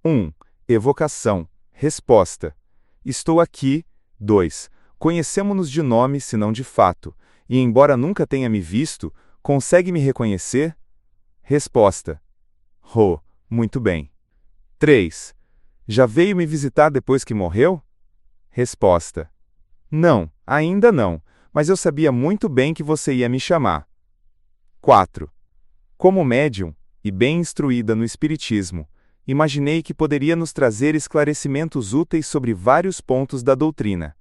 1. Evocação. Resposta. Estou aqui. 2. Conhecemo-nos de nome, se não de fato, e embora nunca tenha me visto, consegue me reconhecer? Resposta. Muito bem. 3. Já veio me visitar depois que morreu? Resposta. Não, ainda não, mas eu sabia muito bem que você ia me chamar. 4. Como médium, e bem instruída no Espiritismo, imaginei que poderia nos trazer esclarecimentos úteis sobre vários pontos da doutrina.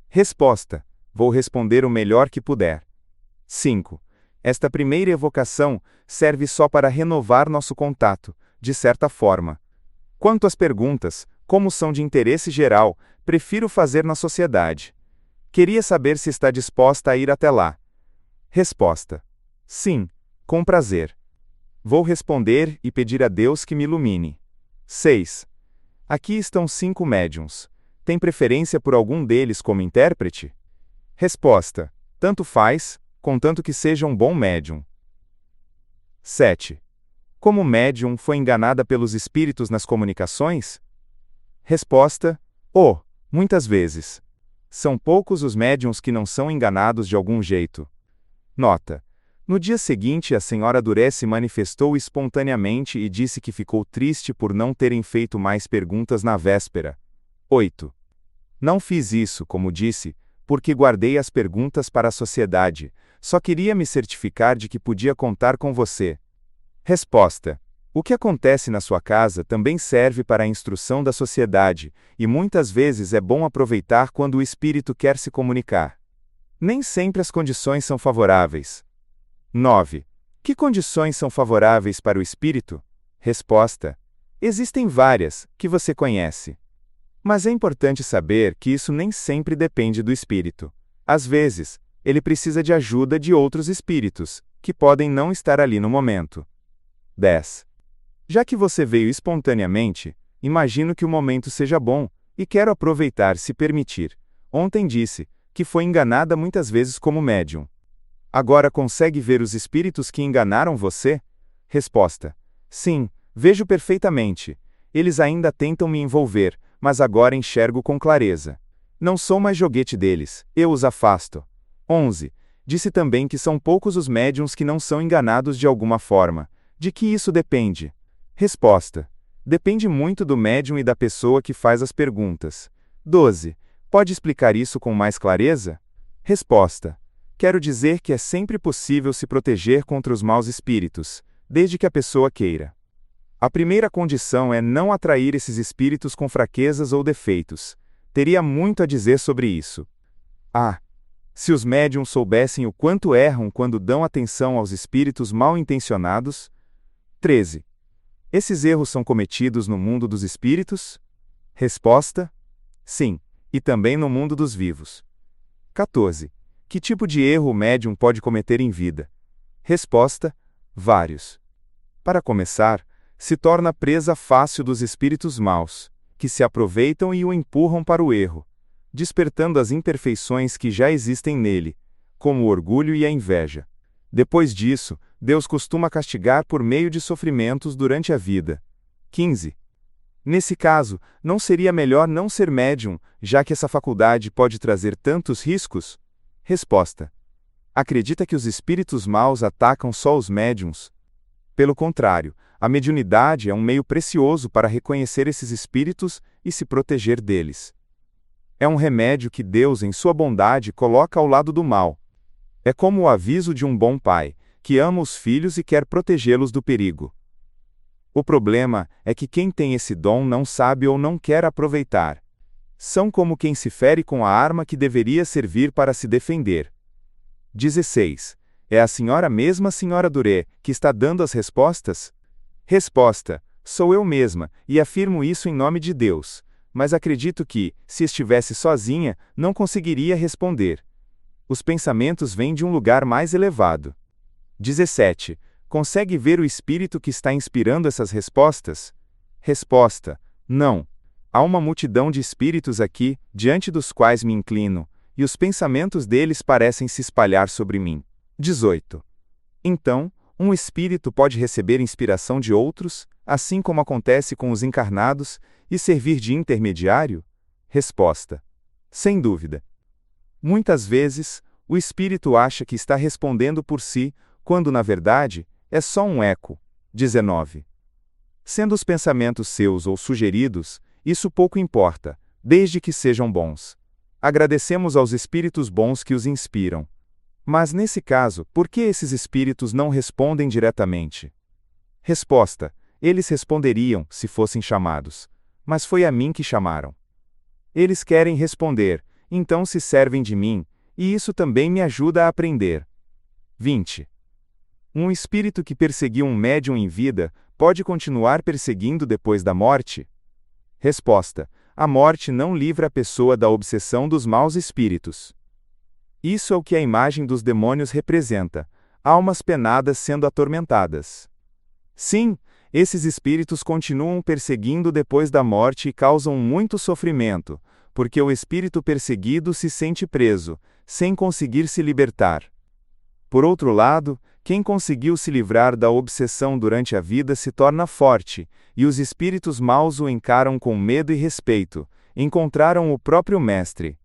Resposta. Vou responder o melhor que puder. 5. Esta primeira evocação serve só para renovar nosso contato, de certa forma. Quanto às perguntas, como são de interesse geral, prefiro fazer na sociedade. Queria saber se está disposta a ir até lá. Resposta. Sim, com prazer. Vou responder e pedir a Deus que me ilumine. 6. Aqui estão 5 médiuns. Tem preferência por algum deles como intérprete? Resposta. Tanto faz, contanto que seja um bom médium. 7. Como médium foi enganada pelos espíritos nas comunicações? Resposta. Muitas vezes. São poucos os médiuns que não são enganados de algum jeito. Nota. No dia seguinte, a senhora Duré se manifestou espontaneamente e disse que ficou triste por não terem feito mais perguntas na véspera. 8. Não fiz isso, como disse, porque guardei as perguntas para a sociedade, só queria me certificar de que podia contar com você. Resposta. O que acontece na sua casa também serve para a instrução da sociedade, e muitas vezes é bom aproveitar quando o espírito quer se comunicar. Nem sempre as condições são favoráveis. 9. Que condições são favoráveis para o espírito? Resposta. Existem várias, que você conhece. Mas é importante saber que isso nem sempre depende do espírito. Às vezes, ele precisa de ajuda de outros espíritos, que podem não estar ali no momento. 10. Já que você veio espontaneamente, imagino que o momento seja bom, e quero aproveitar se permitir. Ontem disse que foi enganada muitas vezes como médium. Agora consegue ver os espíritos que enganaram você? Resposta. Sim, vejo perfeitamente. Eles ainda tentam me envolver, mas agora enxergo com clareza. Não sou mais joguete deles, eu os afasto. 11. Disse também que são poucos os médiuns que não são enganados de alguma forma. De que isso depende? Resposta. Depende muito do médium e da pessoa que faz as perguntas. 12. Pode explicar isso com mais clareza? Resposta. Quero dizer que é sempre possível se proteger contra os maus espíritos, desde que a pessoa queira. A primeira condição é não atrair esses espíritos com fraquezas ou defeitos. Teria muito a dizer sobre isso. Se os médiuns soubessem o quanto erram quando dão atenção aos espíritos mal intencionados. 13. Esses erros são cometidos no mundo dos espíritos? Resposta. Sim, e também no mundo dos vivos. 14. Que tipo de erro o médium pode cometer em vida? Resposta. Vários. Para começar, se torna presa fácil dos espíritos maus, que se aproveitam e o empurram para o erro, despertando as imperfeições que já existem nele, como o orgulho e a inveja. Depois disso, Deus costuma castigar por meio de sofrimentos durante a vida. 15. Nesse caso, não seria melhor não ser médium, já que essa faculdade pode trazer tantos riscos? Resposta. Acredita que os espíritos maus atacam só os médiuns? Pelo contrário, a mediunidade é um meio precioso para reconhecer esses espíritos e se proteger deles. É um remédio que Deus, em sua bondade, coloca ao lado do mal. É como o aviso de um bom pai, que ama os filhos e quer protegê-los do perigo. O problema é que quem tem esse dom não sabe ou não quer aproveitar. São como quem se fere com a arma que deveria servir para se defender. 16. É a senhora mesma, senhora Duré, que está dando as respostas? Resposta. Sou eu mesma, e afirmo isso em nome de Deus. Mas acredito que, se estivesse sozinha, não conseguiria responder. Os pensamentos vêm de um lugar mais elevado. 17. Consegue ver o espírito que está inspirando essas respostas? Resposta. Não. Há uma multidão de espíritos aqui, diante dos quais me inclino, e os pensamentos deles parecem se espalhar sobre mim. 18. Então, um espírito pode receber inspiração de outros, assim como acontece com os encarnados, e servir de intermediário? Resposta: sem dúvida. Muitas vezes, o espírito acha que está respondendo por si, quando na verdade, é só um eco. 19. Sendo os pensamentos seus ou sugeridos, isso pouco importa, desde que sejam bons. Agradecemos aos espíritos bons que os inspiram. Mas nesse caso, por que esses espíritos não respondem diretamente? Resposta: eles responderiam, se fossem chamados. Mas foi a mim que chamaram. Eles querem responder, então se servem de mim, e isso também me ajuda a aprender. 20. Um espírito que perseguiu um médium em vida, pode continuar perseguindo depois da morte? Resposta: a morte não livra a pessoa da obsessão dos maus espíritos. Isso é o que a imagem dos demônios representa, almas penadas sendo atormentadas. Sim, esses espíritos continuam perseguindo depois da morte e causam muito sofrimento, porque o espírito perseguido se sente preso, sem conseguir se libertar. Por outro lado, quem conseguiu se livrar da obsessão durante a vida se torna forte, e os espíritos maus o encaram com medo e respeito. Encontraram o próprio mestre.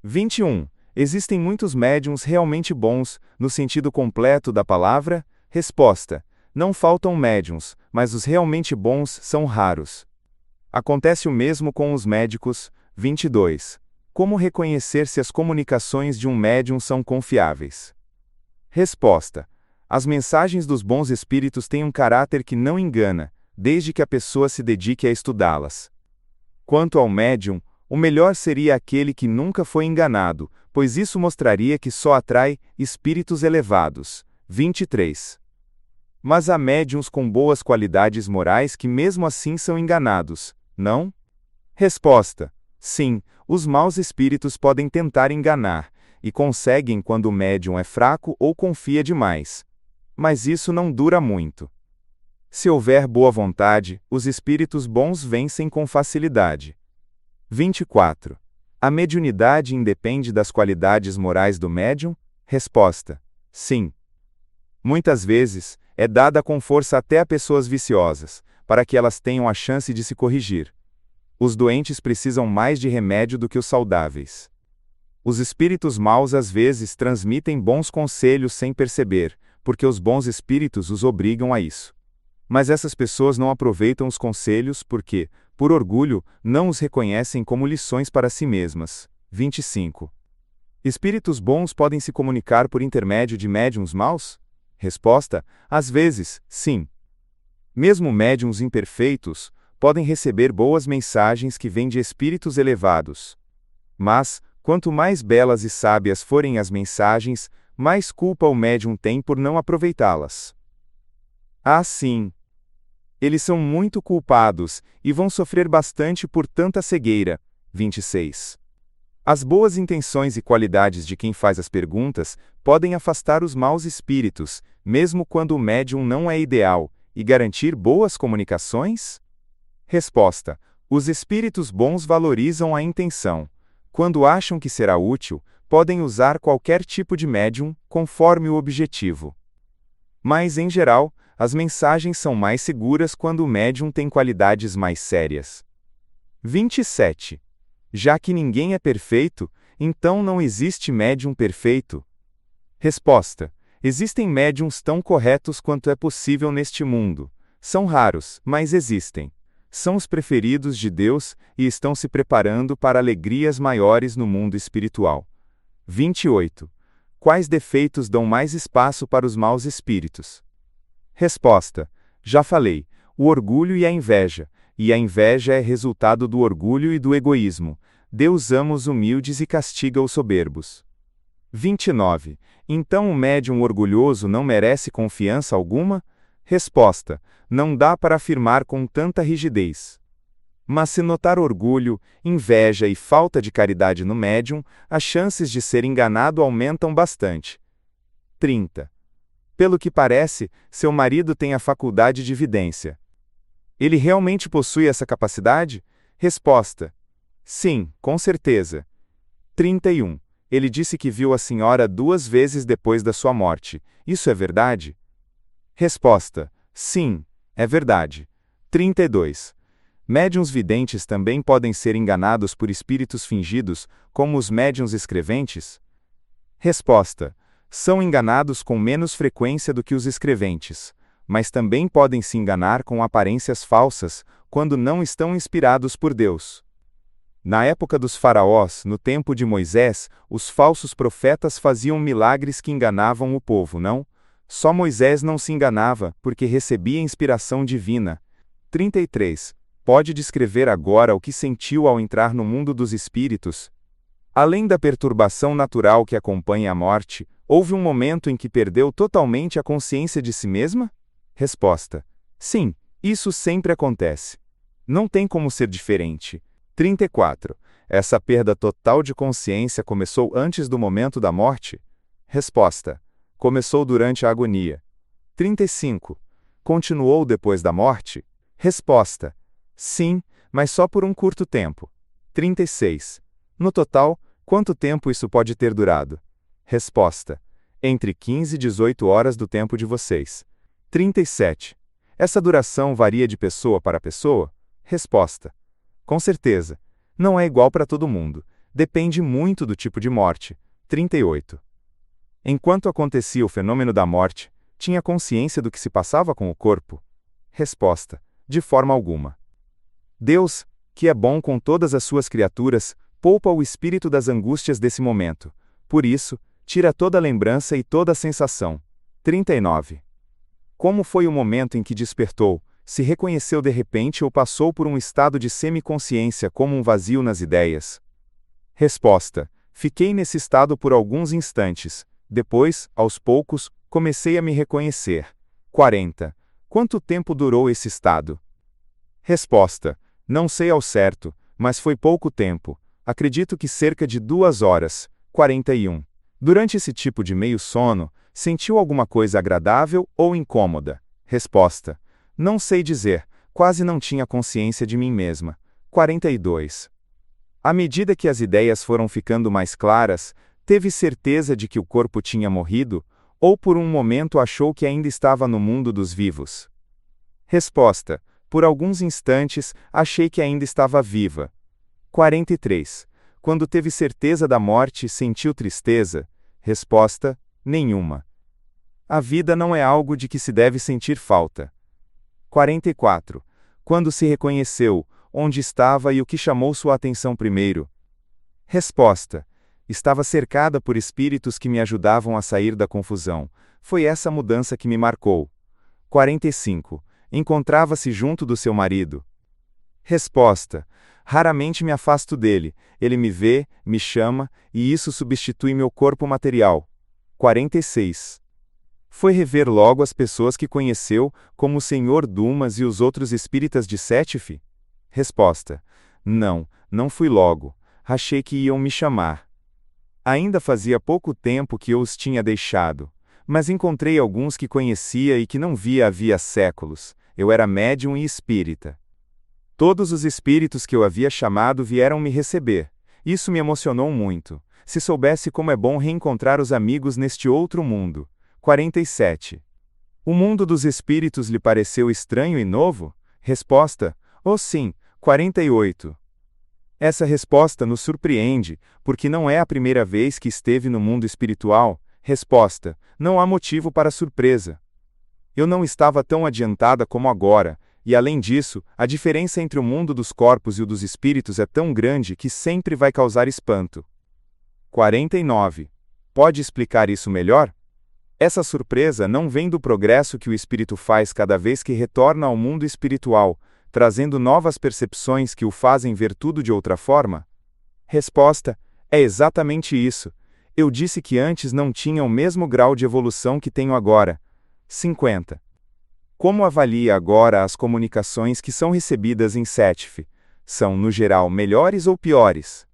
21. Existem muitos médiuns realmente bons, no sentido completo da palavra? Resposta: não faltam médiuns, mas os realmente bons são raros. Acontece o mesmo com os médicos. 22. Como reconhecer se as comunicações de um médium são confiáveis? Resposta: as mensagens dos bons espíritos têm um caráter que não engana, desde que a pessoa se dedique a estudá-las. Quanto ao médium, o melhor seria aquele que nunca foi enganado, pois isso mostraria que só atrai espíritos elevados. 23. Mas há médiuns com boas qualidades morais que mesmo assim são enganados, não? Resposta: sim, os maus espíritos podem tentar enganar, e conseguem quando o médium é fraco ou confia demais. Mas isso não dura muito. Se houver boa vontade, os espíritos bons vencem com facilidade. 24. A mediunidade independe das qualidades morais do médium? Resposta: sim. Muitas vezes, é dada com força até a pessoas viciosas, para que elas tenham a chance de se corrigir. Os doentes precisam mais de remédio do que os saudáveis. Os espíritos maus às vezes transmitem bons conselhos sem perceber, porque os bons espíritos os obrigam a isso. Mas essas pessoas não aproveitam os conselhos porque, por orgulho, não os reconhecem como lições para si mesmas. 25. Espíritos bons podem se comunicar por intermédio de médiuns maus? Resposta: às vezes, sim. Mesmo médiuns imperfeitos podem receber boas mensagens que vêm de espíritos elevados. Mas, quanto mais belas e sábias forem as mensagens, mais culpa o médium tem por não aproveitá-las. Ah, sim. Eles são muito culpados, e vão sofrer bastante por tanta cegueira. 26. As boas intenções e qualidades de quem faz as perguntas podem afastar os maus espíritos, mesmo quando o médium não é ideal, e garantir boas comunicações? Resposta: os espíritos bons valorizam a intenção. Quando acham que será útil, podem usar qualquer tipo de médium, conforme o objetivo. Mas, em geral, as mensagens são mais seguras quando o médium tem qualidades mais sérias. 27. Já que ninguém é perfeito, então não existe médium perfeito? Resposta: existem médiums tão corretos quanto é possível neste mundo. São raros, mas existem. São os preferidos de Deus e estão se preparando para alegrias maiores no mundo espiritual. 28. Quais defeitos dão mais espaço para os maus espíritos? Resposta: já falei, o orgulho e a inveja é resultado do orgulho e do egoísmo. Deus ama os humildes e castiga os soberbos. 29. Então o médium orgulhoso não merece confiança alguma? Resposta: não dá para afirmar com tanta rigidez. Mas se notar orgulho, inveja e falta de caridade no médium, as chances de ser enganado aumentam bastante. 30. Pelo que parece, seu marido tem a faculdade de vidência. Ele realmente possui essa capacidade? Resposta: sim, com certeza. 31. Ele disse que viu a senhora 2 vezes depois da sua morte. Isso é verdade? Resposta: sim, é verdade. 32. Médiuns videntes também podem ser enganados por espíritos fingidos, como os médiuns escreventes? Resposta: são enganados com menos frequência do que os escreventes, mas também podem se enganar com aparências falsas, quando não estão inspirados por Deus. Na época dos faraós, no tempo de Moisés, os falsos profetas faziam milagres que enganavam o povo, não? Só Moisés não se enganava, porque recebia inspiração divina. 33. Pode descrever agora o que sentiu ao entrar no mundo dos espíritos? Além da perturbação natural que acompanha a morte, houve um momento em que perdeu totalmente a consciência de si mesma? Resposta: sim, isso sempre acontece. Não tem como ser diferente. 34. Essa perda total de consciência começou antes do momento da morte? Resposta: começou durante a agonia. 35. Continuou depois da morte? Resposta: sim, mas só por um curto tempo. 36. No total, quanto tempo isso pode ter durado? Resposta: entre 15 e 18 horas do tempo de vocês. 37. Essa duração varia de pessoa para pessoa? Resposta: com certeza. Não é igual para todo mundo. Depende muito do tipo de morte. 38. Enquanto acontecia o fenômeno da morte, tinha consciência do que se passava com o corpo? Resposta: de forma alguma. Deus, que é bom com todas as suas criaturas, poupa o espírito das angústias desse momento. Por isso, tira toda a lembrança e toda a sensação. 39. Como foi o momento em que despertou? Se reconheceu de repente ou passou por um estado de semiconsciência como um vazio nas ideias? Resposta: fiquei nesse estado por alguns instantes. Depois, aos poucos, comecei a me reconhecer. 40. Quanto tempo durou esse estado? Resposta: não sei ao certo, mas foi pouco tempo. Acredito que cerca de 2 horas. 41. Durante esse tipo de meio sono, sentiu alguma coisa agradável ou incômoda? Resposta: não sei dizer, quase não tinha consciência de mim mesma. 42. À medida que as ideias foram ficando mais claras, teve certeza de que o corpo tinha morrido, ou por um momento achou que ainda estava no mundo dos vivos? Resposta: por alguns instantes, achei que ainda estava viva. 43. Quando teve certeza da morte, sentiu tristeza? Resposta: nenhuma. A vida não é algo de que se deve sentir falta. 44. Quando se reconheceu, onde estava e o que chamou sua atenção primeiro? Resposta: estava cercada por espíritos que me ajudavam a sair da confusão. Foi essa mudança que me marcou. 45. Encontrava-se junto do seu marido? Resposta: raramente me afasto dele. Ele me vê, me chama, e isso substitui meu corpo material. 46. Foi rever logo as pessoas que conheceu, como o Senhor Dumas e os outros espíritas de Sétif? Resposta: não, não fui logo. Achei que iam me chamar. Ainda fazia pouco tempo que eu os tinha deixado, mas encontrei alguns que conhecia e que não via havia séculos. Eu era médium e espírita. Todos os espíritos que eu havia chamado vieram me receber. Isso me emocionou muito. Se soubesse como é bom reencontrar os amigos neste outro mundo. 47. O mundo dos espíritos lhe pareceu estranho e novo? Resposta: oh sim. 48. Essa resposta nos surpreende, porque não é a primeira vez que esteve no mundo espiritual. Resposta: não há motivo para surpresa. Eu não estava tão adiantada como agora, e além disso, a diferença entre o mundo dos corpos e o dos espíritos é tão grande que sempre vai causar espanto. 49. Pode explicar isso melhor? Essa surpresa não vem do progresso que o espírito faz cada vez que retorna ao mundo espiritual, trazendo novas percepções que o fazem ver tudo de outra forma? Resposta: é exatamente isso. Eu disse que antes não tinha o mesmo grau de evolução que tenho agora. 50. Como avalia agora as comunicações que são recebidas em Sétif? São, no geral, melhores ou piores?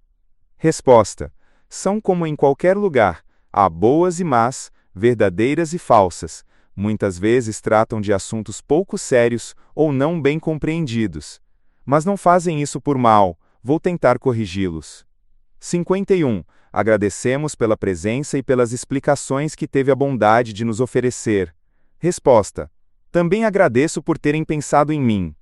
Resposta: são como em qualquer lugar. Há boas e más, verdadeiras e falsas. Muitas vezes tratam de assuntos pouco sérios ou não bem compreendidos. Mas não fazem isso por mal. Vou tentar corrigi-los. 51. Agradecemos pela presença e pelas explicações que teve a bondade de nos oferecer. Resposta: também agradeço por terem pensado em mim.